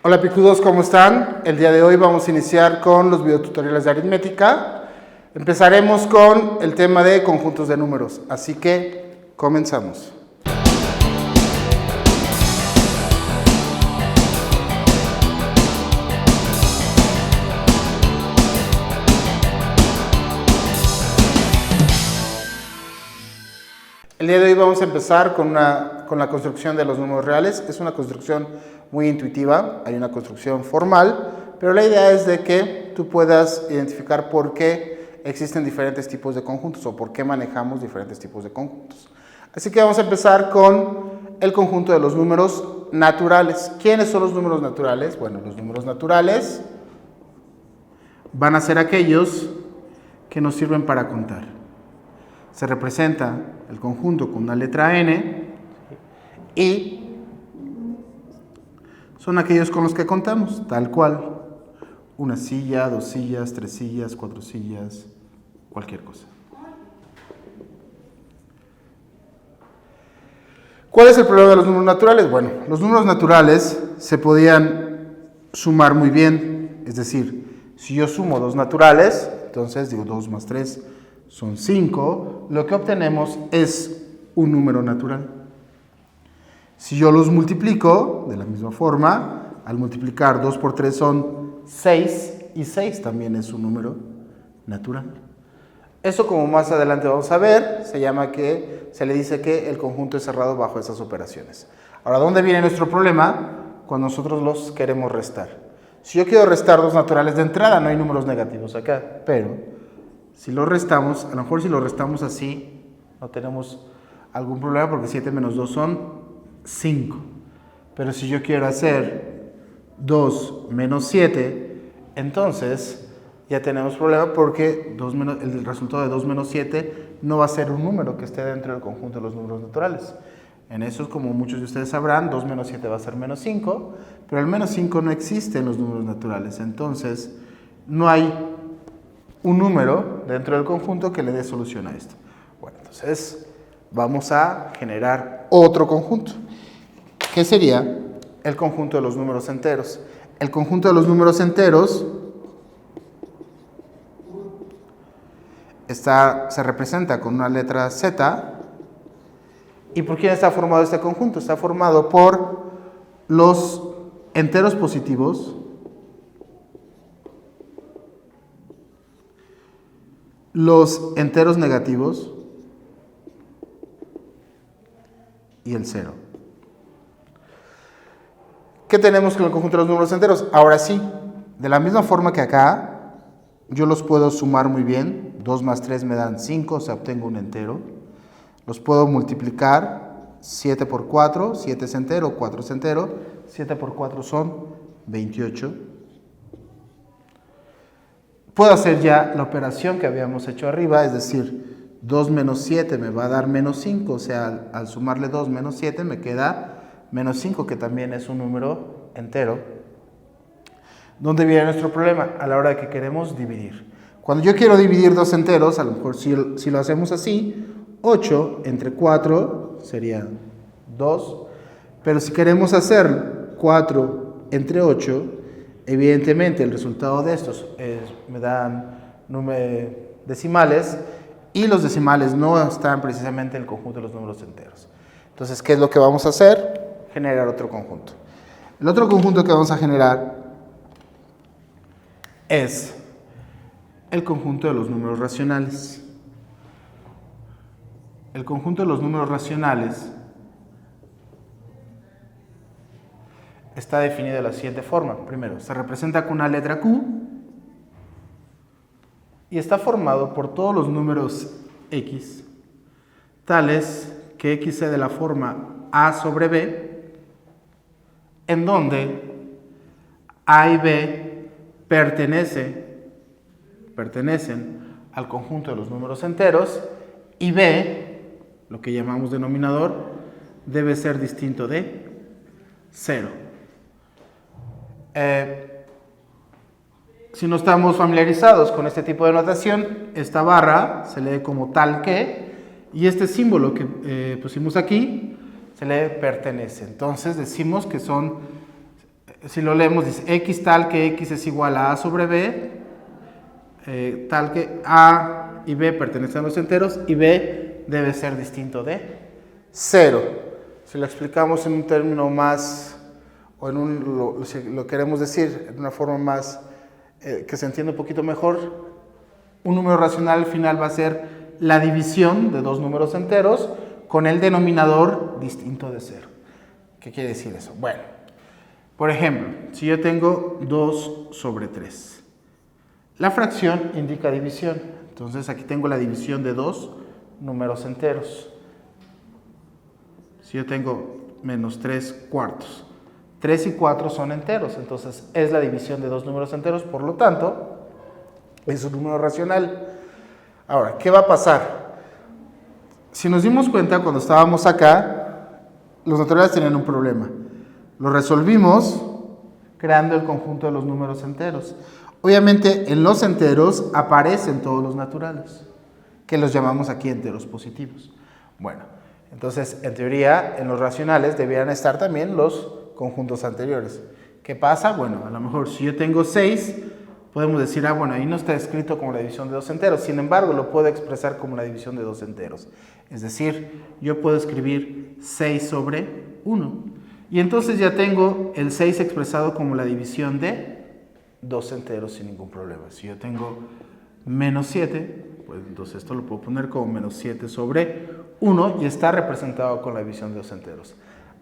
Hola picudos, ¿cómo están? El día de hoy vamos a iniciar con los videotutoriales de aritmética. Empezaremos con el tema de conjuntos de números, así que comenzamos. El día de hoy vamos a empezar con la construcción de los números reales. Es una construcción muy intuitiva, hay una construcción formal, pero la idea es de que tú puedas identificar por qué existen diferentes tipos de conjuntos o por qué manejamos diferentes tipos de conjuntos. Así que vamos a empezar con el conjunto de los números naturales. ¿Quiénes son los números naturales? Bueno, los números naturales van a ser aquellos que nos sirven para contar. Se representa el conjunto con una letra n y son aquellos con los que contamos, tal cual. Una silla, 2 sillas, 3 sillas, 4 sillas, cualquier cosa. ¿Cuál es el problema de los números naturales? Bueno, los números naturales se podían sumar muy bien. Es decir, si yo sumo dos naturales, entonces digo 2 más 3 son 5, lo que obtenemos es un número natural. Si yo los multiplico, de la misma forma, al multiplicar 2 por 3 son 6, y 6 también es un número natural. Eso, como más adelante vamos a ver, se le dice que el conjunto es cerrado bajo esas operaciones. Ahora, ¿dónde viene nuestro problema? Cuando nosotros los queremos restar. Si yo quiero restar dos naturales de entrada, no hay números negativos acá, pero si lo restamos, a lo mejor si lo restamos así, no tenemos algún problema porque 7 menos 2 son 5. Pero si yo quiero hacer 2 menos 7, entonces ya tenemos problema porque el resultado de 2 menos 7 no va a ser un número que esté dentro del conjunto de los números naturales. En eso, como muchos de ustedes sabrán, 2 menos 7 va a ser menos 5, pero el menos 5 no existe en los números naturales. Entonces, no hay un número dentro del conjunto que le dé solución a esto. Bueno, entonces vamos a generar otro conjunto, que sería el conjunto de los números enteros. El conjunto de los números enteros se representa con una letra Z. ¿Y por quién está formado este conjunto? Está formado por los enteros positivos, los enteros negativos y el 0. ¿Qué tenemos con el conjunto de los números enteros? Ahora sí, de la misma forma que acá, yo los puedo sumar muy bien. 2 más 3 me dan 5, o sea, obtengo un entero. Los puedo multiplicar. 7 por 4, 7 es entero, 4 es entero. 7 por 4 son 28. Puedo hacer ya la operación que habíamos hecho arriba, es decir, 2 menos 7 me va a dar menos 5, o sea, al sumarle 2 menos 7 me queda menos 5, que también es un número entero. ¿Dónde viene nuestro problema? A la hora de que queremos dividir. Cuando yo quiero dividir dos enteros, a lo mejor si lo hacemos así, 8 entre 4 sería 2, pero si queremos hacer 4 entre 8, evidentemente el resultado de estos me dan decimales, y los decimales no están precisamente en el conjunto de los números enteros. Entonces, ¿qué es lo que vamos a hacer? Generar otro conjunto. El otro conjunto que vamos a generar es el conjunto de los números racionales. El conjunto de los números racionales está definido de la siguiente forma. Primero, se representa con una letra Q y está formado por todos los números X, tales que X sea de la forma A sobre B, en donde A y B pertenecen al conjunto de los números enteros, y B, lo que llamamos denominador, debe ser distinto de 0. Si no estamos familiarizados con este tipo de notación, esta barra se lee como tal que, y este símbolo que pusimos aquí se lee pertenece. Entonces decimos que son si lo leemos, dice x tal que x es igual a sobre b, tal que a y b pertenecen a los enteros y b debe ser distinto de 0. Si lo explicamos en un término más, o si lo queremos decir en una forma más que se entienda un poquito mejor, un número racional al final va a ser la división de dos números enteros con el denominador distinto de 0. ¿Qué quiere decir eso? Bueno, por ejemplo, si yo tengo 2 sobre 3, la fracción indica división. Entonces aquí tengo la división de dos números enteros. Si yo tengo menos 3 cuartos, 3 y 4 son enteros, entonces es la división de dos números enteros, por lo tanto, es un número racional. Ahora, ¿qué va a pasar? Si nos dimos cuenta cuando estábamos acá, los naturales tenían un problema. Lo resolvimos creando el conjunto de los números enteros. Obviamente, en los enteros aparecen todos los naturales, que los llamamos aquí enteros positivos. Bueno, entonces, en teoría, en los racionales deberían estar también los conjuntos anteriores. ¿Qué pasa? Bueno, a lo mejor si yo tengo 6, podemos decir, bueno, ahí no está escrito como la división de dos enteros. Sin embargo, lo puedo expresar como la división de dos enteros. Es decir, yo puedo escribir 6 sobre 1. Y entonces ya tengo el 6 expresado como la división de dos enteros sin ningún problema. Si yo tengo menos 7, pues entonces esto lo puedo poner como menos 7 sobre 1 y está representado con la división de dos enteros.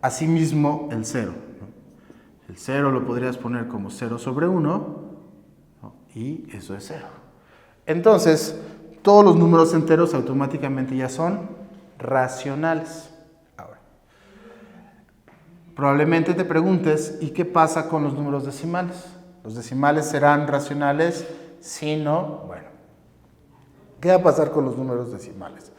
Asimismo, el 0. El 0 lo podrías poner como 0 sobre 1, ¿no? Y eso es 0. Entonces, todos los números enteros automáticamente ya son racionales. Ahora, probablemente te preguntes, ¿y qué pasa con los números decimales? ¿Los decimales serán racionales? Si no, bueno. ¿Qué va a pasar con los números decimales?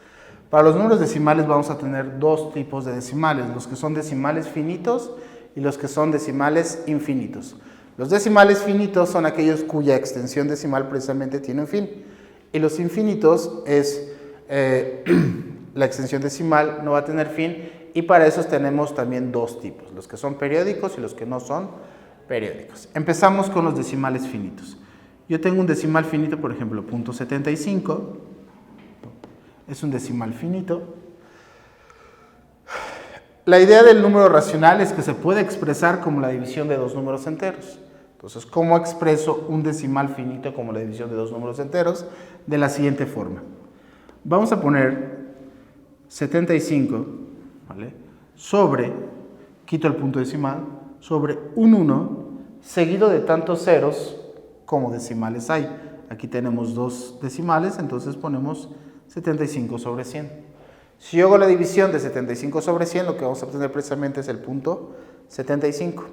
Para los números decimales vamos a tener dos tipos de decimales, los que son decimales finitos y los que son decimales infinitos. Los decimales finitos son aquellos cuya extensión decimal precisamente tiene un fin, y los infinitos es la extensión decimal no va a tener fin, y para esos tenemos también dos tipos, los que son periódicos y los que no son periódicos. Empezamos con los decimales finitos. Yo tengo un decimal finito, por ejemplo, 0.75, es un decimal finito. La idea del número racional es que se puede expresar como la división de dos números enteros. Entonces, ¿cómo expreso un decimal finito como la división de dos números enteros? De la siguiente forma. Vamos a poner 75, ¿vale? Sobre, quito el punto decimal, sobre un 1, seguido de tantos ceros como decimales hay. Aquí tenemos dos decimales, entonces ponemos 75 sobre 100. Si yo hago la división de 75 sobre 100, lo que vamos a obtener precisamente es el punto 75.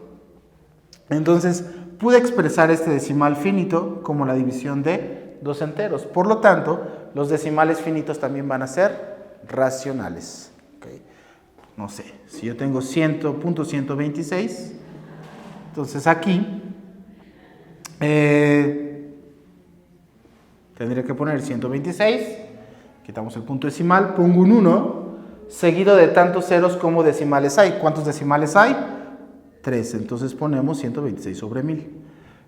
Entonces, pude expresar este decimal finito como la división de dos enteros. Por lo tanto, los decimales finitos también van a ser racionales. ¿Okay? No sé, si yo tengo 100.126, entonces aquí tendría que poner 126, quitamos el punto decimal, pongo un 1, seguido de tantos ceros como decimales hay. ¿Cuántos decimales hay? 3, entonces ponemos 126 sobre 1000.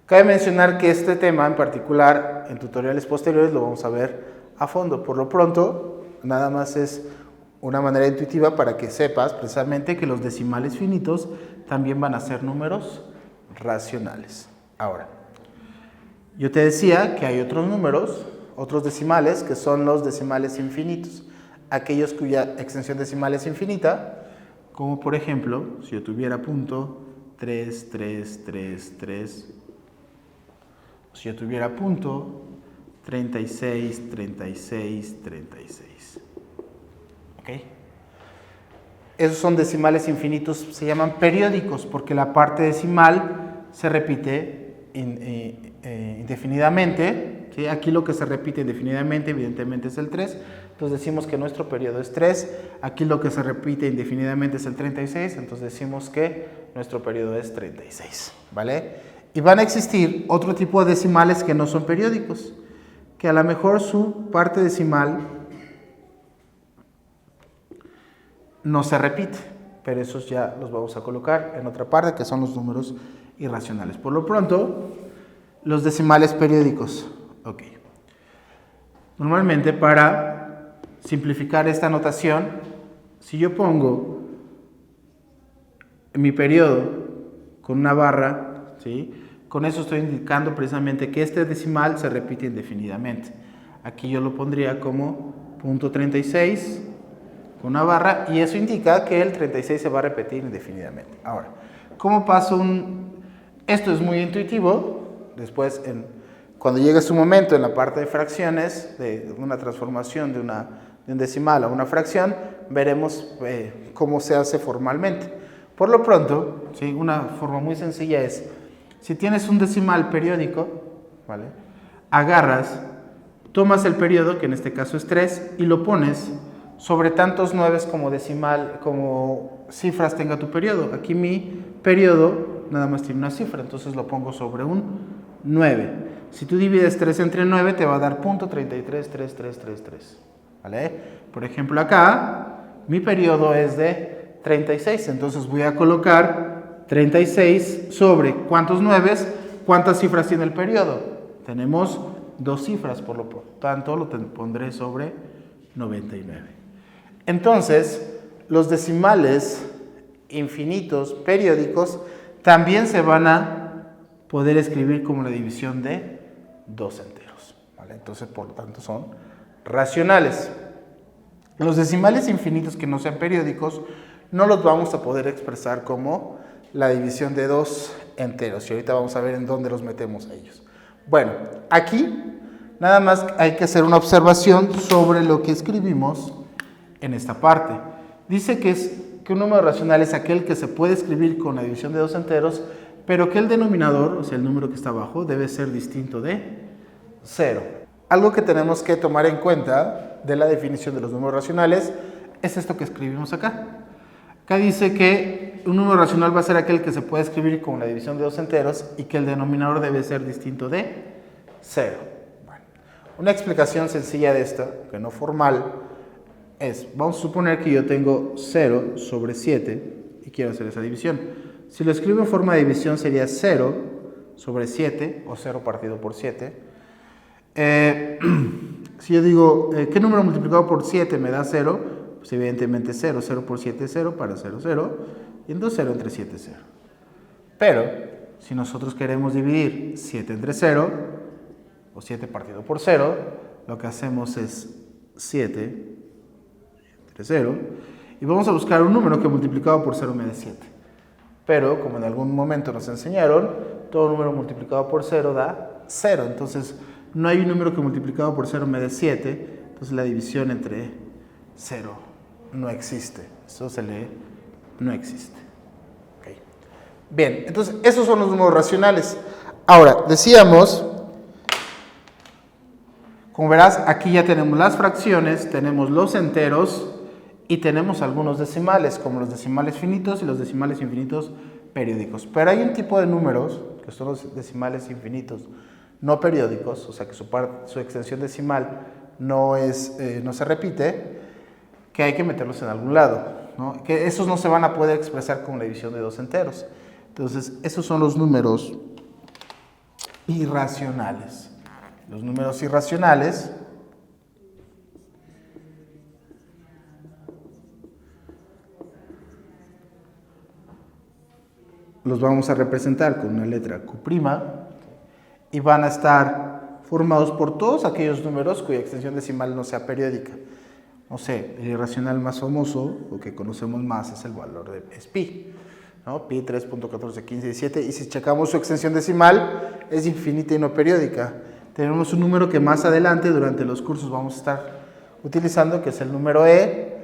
Cabe mencionar que este tema en particular, en tutoriales posteriores, lo vamos a ver a fondo. Por lo pronto, nada más es una manera intuitiva para que sepas precisamente que los decimales finitos también van a ser números racionales. Ahora, yo te decía que hay otros números, otros decimales, que son los decimales infinitos, aquellos cuya extensión decimal es infinita, como por ejemplo, si yo tuviera punto 3, 3, 3, 3, si yo tuviera punto 36, 36, 36. ¿Ok? Esos son decimales infinitos, se llaman periódicos, porque la parte decimal se repite indefinidamente. ¿Sí? Aquí lo que se repite indefinidamente, evidentemente, es el 3. Entonces decimos que nuestro periodo es 3. Aquí lo que se repite indefinidamente es el 36. Entonces decimos que nuestro periodo es 36. ¿Vale? Y van a existir otro tipo de decimales que no son periódicos, que a lo mejor su parte decimal no se repite, pero esos ya los vamos a colocar en otra parte, que son los números irracionales. Por lo pronto, los decimales periódicos. Ok. Normalmente, para simplificar esta notación, si yo pongo mi periodo con una barra, ¿sí?, con eso estoy indicando precisamente que este decimal se repite indefinidamente. Aquí yo lo pondría como .36 con una barra, y eso indica que el 36 se va a repetir indefinidamente. Ahora, ¿cómo paso esto es muy intuitivo. Después, cuando llegue su momento en la parte de fracciones, de una transformación de un decimal a una fracción, veremos cómo se hace formalmente. Por lo pronto, ¿sí?, una forma muy sencilla es, si tienes un decimal periódico, ¿vale?, agarras, tomas el periodo, que en este caso es 3, y lo pones sobre tantos 9 como cifras tenga tu periodo. Aquí mi periodo nada más tiene una cifra, entonces lo pongo sobre un 9. Si tú divides 3 entre 9, te va a dar .333333, ¿vale? Por ejemplo, acá mi periodo es de 36, entonces voy a colocar 36 sobre ¿cuántos 9? ¿Cuántas cifras tiene el periodo? Tenemos 2 cifras, por lo tanto lo pondré sobre 99. Entonces, los decimales infinitos periódicos también se van a poder escribir como la división de 2 enteros, ¿vale? Entonces, por lo tanto, son racionales. Los decimales infinitos que no sean periódicos no los vamos a poder expresar como la división de 2 enteros, y ahorita vamos a ver en dónde los metemos a ellos. Bueno, aquí nada más hay que hacer una observación sobre lo que escribimos en esta parte. Dice que un número racional es aquel que se puede escribir con la división de 2 enteros, pero que el denominador, o sea, el número que está abajo, debe ser distinto de 0. Algo que tenemos que tomar en cuenta de la definición de los números racionales es esto que escribimos acá. Acá dice que un número racional va a ser aquel que se puede escribir con la división de 2 enteros y que el denominador debe ser distinto de 0. Bueno, una explicación sencilla de esto, que no formal, es, vamos a suponer que yo tengo 0 sobre 7 y quiero hacer esa división. Si lo escribo en forma de división sería 0 sobre 7, o 0 partido por 7. Si yo digo, ¿qué número multiplicado por 7 me da 0? Pues evidentemente 0, 0 por 7 es 0, para 0, 0, y entonces 0 entre 7 es 0. Pero, si nosotros queremos dividir 7 entre 0, o 7 partido por 0, lo que hacemos es 7 entre 0, y vamos a buscar un número que multiplicado por 0 me dé 7. Pero, como en algún momento nos enseñaron, todo número multiplicado por 0 da 0, entonces no hay un número que multiplicado por 0 me dé 7, entonces la división entre 0 no existe. Eso se lee, no existe. Okay. Bien, entonces esos son los números racionales. Ahora, decíamos, como verás, aquí ya tenemos las fracciones, tenemos los enteros y tenemos algunos decimales, como los decimales finitos y los decimales infinitos periódicos. Pero hay un tipo de números, que son los decimales infinitos no periódicos, o sea que su extensión decimal no se repite, que hay que meterlos en algún lado, ¿no? Que esos no se van a poder expresar con la división de 2 enteros. Entonces, esos son los números irracionales. Los números irracionales los vamos a representar con una letra Q' y van a estar formados por todos aquellos números cuya extensión decimal no sea periódica. No sé, el irracional más famoso, o que conocemos más, es el valor de pi, ¿no? Pi 3.141517, y si checamos su extensión decimal, es infinita y no periódica. Tenemos un número que más adelante, durante los cursos, vamos a estar utilizando, que es el número e,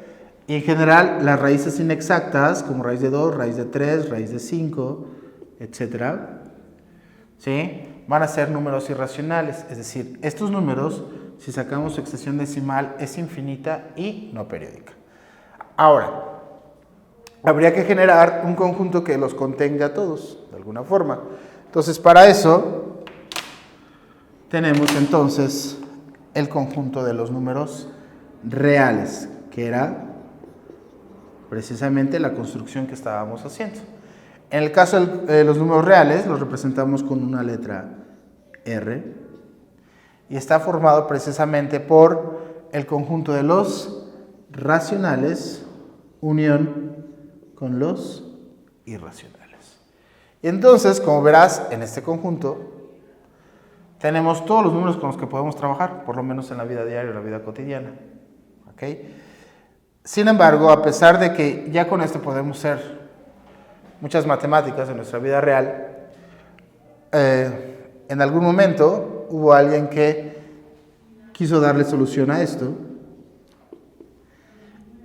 y en general las raíces inexactas, como raíz de 2, raíz de 3, raíz de 5, etc., ¿sí?, van a ser números irracionales, es decir, estos números, si sacamos su extensión decimal, es infinita y no periódica. Ahora, habría que generar un conjunto que los contenga a todos, de alguna forma. Entonces, para eso, tenemos entonces el conjunto de los números reales, que era precisamente la construcción que estábamos haciendo. En el caso de los números reales, los representamos con una letra R y está formado precisamente por el conjunto de los racionales unión con los irracionales. Y entonces, como verás, en este conjunto tenemos todos los números con los que podemos trabajar, por lo menos en la vida diaria, en la vida cotidiana. ¿Okay? Sin embargo, a pesar de que ya con esto podemos hacer muchas matemáticas en nuestra vida real, en algún momento hubo alguien que quiso darle solución a esto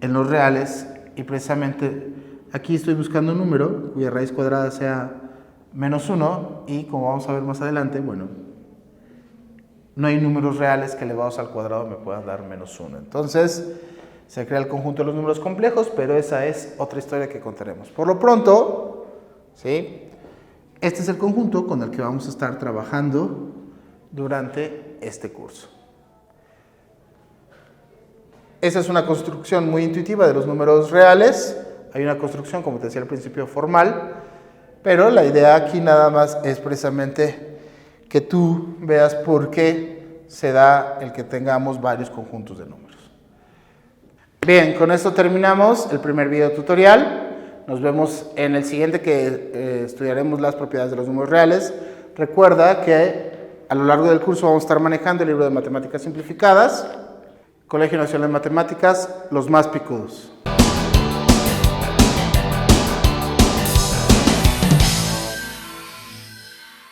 en los reales y precisamente aquí estoy buscando un número cuya raíz cuadrada sea -1 y como vamos a ver más adelante, bueno, no hay números reales que elevados al cuadrado me puedan dar -1. Entonces se crea el conjunto de los números complejos, pero esa es otra historia que contaremos. Por lo pronto, ¿sí? Este es el conjunto con el que vamos a estar trabajando durante este curso. Esa es una construcción muy intuitiva de los números reales. Hay una construcción, como te decía al principio, formal, pero la idea aquí nada más es precisamente que tú veas por qué se da el que tengamos varios conjuntos de números. Bien, con esto terminamos el primer video tutorial. Nos vemos en el siguiente que estudiaremos las propiedades de los números reales. Recuerda que a lo largo del curso vamos a estar manejando el libro de matemáticas simplificadas, Colegio Nacional de Matemáticas, los más picudos.